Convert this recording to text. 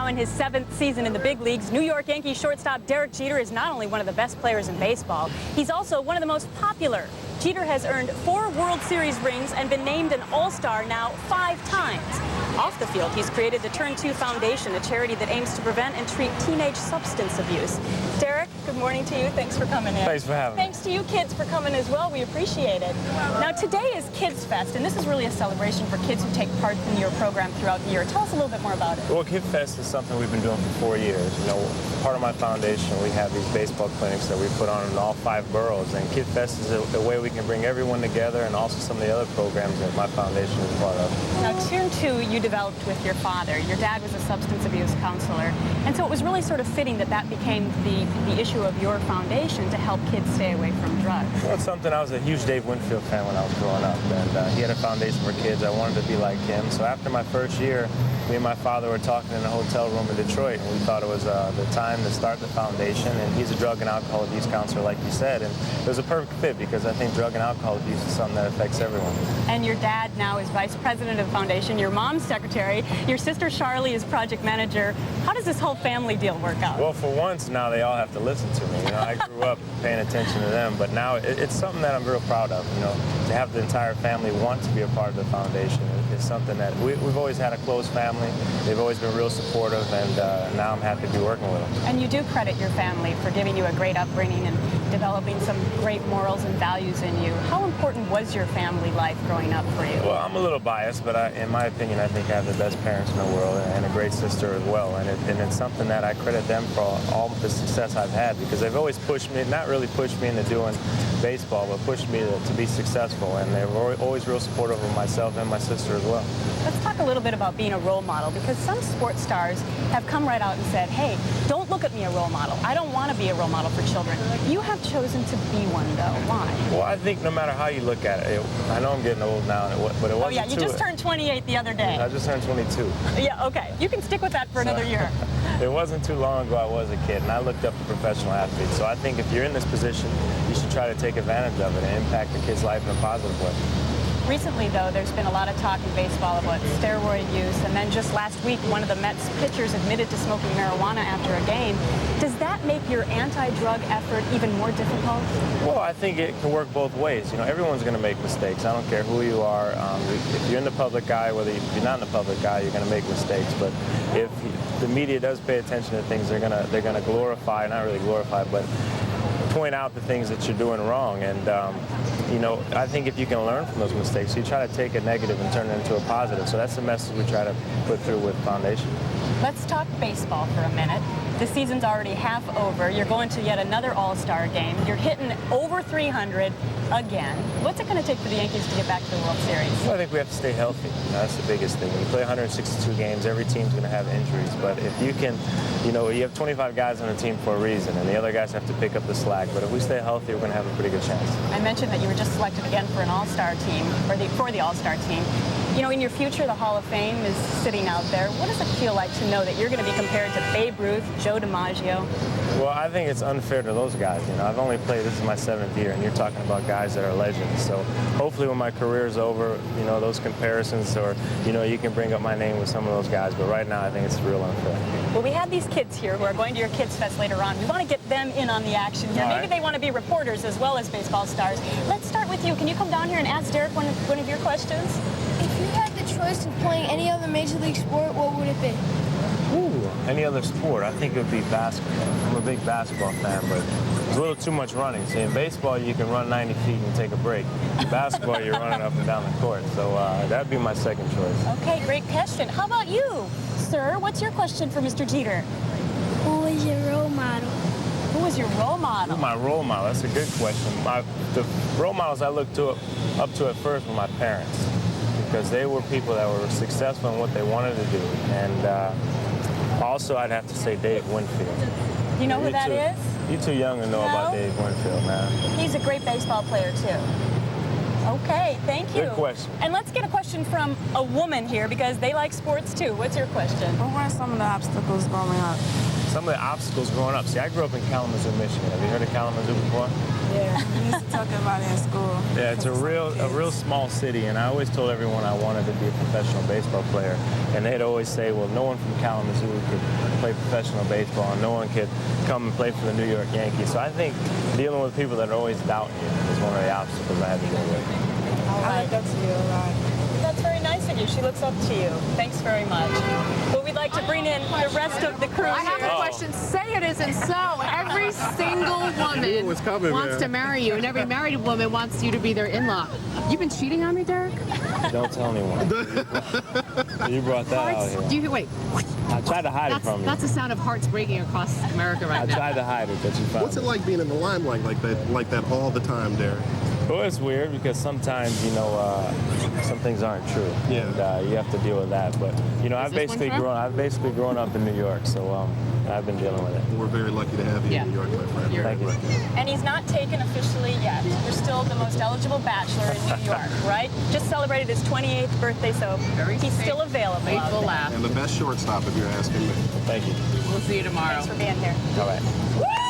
Now in his 7th season in the big leagues, New York Yankees shortstop Derek Jeter is not only one of the best players in baseball, he's also one of the most popular. Jeter has earned 4 World Series rings and been named an All-Star now 5 times. Off the field, he's created the Turn 2 Foundation, a charity that aims to prevent and treat teenage substance abuse. Derek, good morning to you. Thanks for coming in. Thanks for having me. Thanks to you kids for coming as well. We appreciate it. Now, today is Kids Fest, and this is really a celebration for kids who take part in your program throughout the year. Tell us a little bit more about it. Well, Kid Fest is something we've been doing for 4 years. You know, part of my foundation, we have these baseball clinics that we put on in all 5 boroughs, and Kid Fest is a way we can bring everyone together, and also some of the other programs that my foundation is part of. Now, Turn 2 you developed with your father. Your dad was a substance abuse counselor, and so it was really sort of fitting that that became the issue of your foundation to help kids stay away from drugs. Well, it's something. I was a huge Dave Winfield fan when I was growing up, and he had a foundation for kids. I wanted to be like him. So after my first year, me and my father were talking in a hotel room in Detroit, and we thought it was the time to start the foundation. And he's a drug and alcohol abuse counselor, like you said, and it was a perfect fit because I think drug and alcohol abuse is something that affects everyone. And your dad now is vice president of the foundation, your mom's secretary, your sister Charlie is project manager. How does this whole family deal work out? Well, for once, now they all have to listen to me. You know, I grew up paying attention to them, but now it's something that I'm real proud of. You know, to have the entire family want to be a part of the foundation is something that we've always had a close family. They've always been real supportive, and now I'm happy to be working with them. And you do credit your family for giving you a great upbringing and developing some great morals and values in you. How important was your family life growing up for you? Well, I'm a little biased, but in my opinion, I think I have the best parents in the world and a great sister as well. And it's something that I credit them for all the success I've had, because they've always pushed me, not really pushed me into doing baseball, but pushed me to be successful. And they were always real supportive of myself and my sister as well. Let's talk a little bit about being a role model, because some sports stars have come right out and said, hey, don't look at me a role model. I don't want to be a role model for children. You have chosen to be one, though. Why? Well, I think no matter how you look at it, I know I'm getting old now, but it wasn't. Oh, yeah, you just turned 28 the other day. I just turned 22. Yeah, okay. You can stick with that for another year. It wasn't too long ago I was a kid, and I looked up to professional athletes. So I think if you're in this position, you should try to take advantage of it and impact the kid's life in a positive way. Recently, though, there's been a lot of talk in baseball about steroid use, and then just last week, one of the Mets pitchers admitted to smoking marijuana after a game. Does that make your anti-drug effort even more difficult? Well, I think it can work both ways. You know, everyone's going to make mistakes. I don't care who you are. If you're in the public eye, whether you're not in the public eye, you're going to make mistakes. But if the media does pay attention to things, they're going to glorify, not really glorify, but point out the things that you're doing wrong. And you know, I think if you can learn from those mistakes, you try to take a negative and turn it into a positive. So that's the message we try to put through with Foundation. Let's talk baseball for a minute. The season's already half over. You're going to yet another All-Star game. You're hitting over 300 again. What's it going to take for the Yankees to get back to the World Series? Well, I think we have to stay healthy. You know, that's the biggest thing. When you play 162 games, every team's going to have injuries. But if you can, you know, you have 25 guys on the team for a reason, and the other guys have to pick up the slack. But if we stay healthy, we're going to have a pretty good chance. I mentioned that you were just selected again for an All-Star team, or for the All-Star team. You know, in your future, the Hall of Fame is sitting out there. What does it feel like to know that you're going to be compared to Babe Ruth, Joe DiMaggio? Well, I think it's unfair to those guys. You know, I've only played, this is my 7th year, and you're talking about guys that are legends. So hopefully when my career is over, you know, those comparisons, or, you know, you can bring up my name with some of those guys. But right now, I think it's real unfair. Well, we have these kids here who are going to your Kids Fest later on. We want to get them in on the action here. Maybe they want to be reporters as well as baseball stars. Let's start with you. Can you come down here and ask Derek one of your questions? If you had the choice of playing any other major league sport, what would it be? Ooh, any other sport? I think it would be basketball. I'm a big basketball fan, but there's a little too much running. See, in baseball, you can run 90 feet and take a break. In basketball, you're running up and down the court. So that'd be my second choice. Okay, great question. How about you, sir? What's your question for Mr. Jeter? Who was your role model? Who was your role model? Who's my role model? That's a good question. The role models I looked up to at first were my parents, because they were people that were successful in what they wanted to do. And also, I'd have to say Dave Winfield. You know who that is? You're too young to know about Dave Winfield, man. He's a great baseball player, too. Okay, thank you. Good question. And let's get a question from a woman here, because they like sports, too. What's your question? What were some of the obstacles growing up some of the obstacles growing up. See, I grew up in Kalamazoo, Michigan. Have you heard of Kalamazoo before? Yeah, we used to talk about it in school. Yeah, it's a real small city, and I always told everyone I wanted to be a professional baseball player, and they'd always say, well, no one from Kalamazoo could play professional baseball, and no one could come and play for the New York Yankees. So I think dealing with people that are always doubting you is one of the obstacles I had to deal with. I look up to you a lot. That's very nice of you. She looks up to you. Thanks very much. Well, we'd like to bring in the rest of the crew. I have a question. Say it isn't so. Every single woman wants to marry you, and every married woman wants you to be their in-law. You've been cheating on me, Derek? Don't tell anyone. You brought that out here. Do you wait? I tried to hide it from you. That's the sound of hearts breaking across America right now. I tried to hide it, but you found What's it like being in the limelight like that all the time, Derek? Well, it's weird because sometimes, some things aren't true. Yeah. And you have to deal with that. But, I've basically grown up in New York, so I've been dealing with it. We're very lucky to have you in New York, my friend. Thank you. And he's not taken officially yet. You're still the most eligible bachelor in New York, right? Just celebrated his 28th birthday, so he's still available. Faithful laugh. And the best shortstop, if you're asking me. Thank you. We'll see you tomorrow. Thanks for being here. All right. Woo!